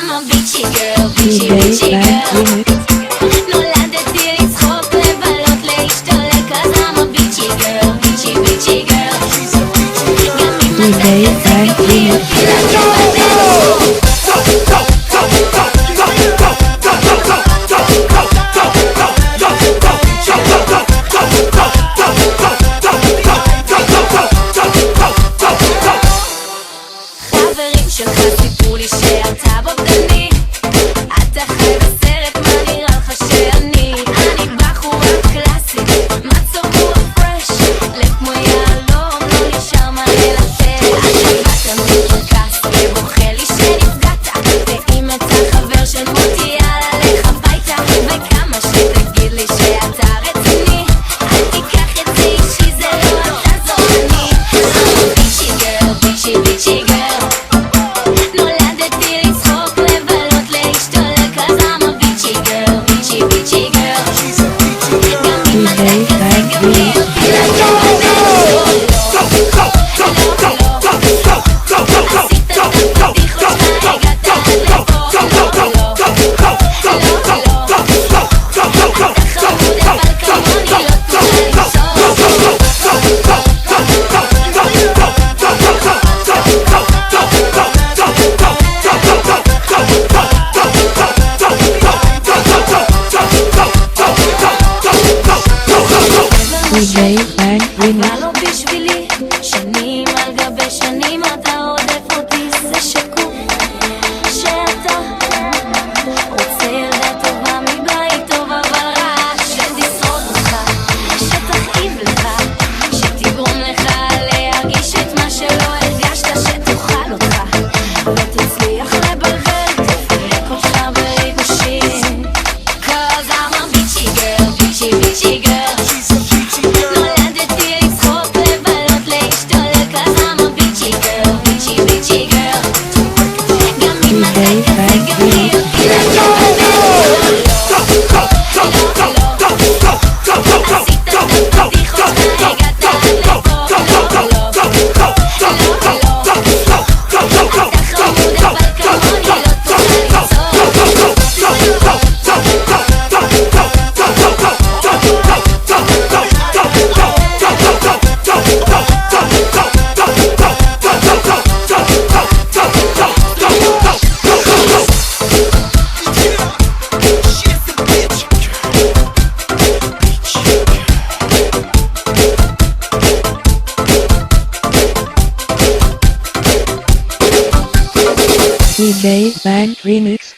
I'm a bitchy girl, bitchy, bitchy girl. נולדתי לצחוק, לבלות, להשתולל, cause I'm a bitchy girl, bitchy, bitchy girl. גם אם אתה תצא גברי, אותי לדעת. חברים שלך סיפרו לי שאתה בוגדני, אתה חי בסרט, מה נראה לך שאני? אני בחורה קלאסית, מצב רוח פרש, לב כמו יהלום, לא נשאר מה ללטל. אתה מתפרקס ובוכה לי שנפגעת, ואם אתה חבר של מותי יאללה לך הביתה, וכמה שתגיד לי שאתה רציני, אל תיקח את זה אישי, זה לא אתה זו אני. ביצ'י גרל, ביצ'י ביצ'י גרל, מה לא בשבילי, שנים על גבי שנים אתה עודף אותי, זה שקוף שאתה רוצה ילדה טובה מבית טוב אבל רע, שתשרוד אותך, שתכאיב לך, שתגרום לך להרגיש את מה שלא הרגשת, שתאכל אותך ותצליח לבלבל, תפרק אותך בריגושים, cause I'm a bitchy girl, bitchy bitchy girl. DJ Bang Remix.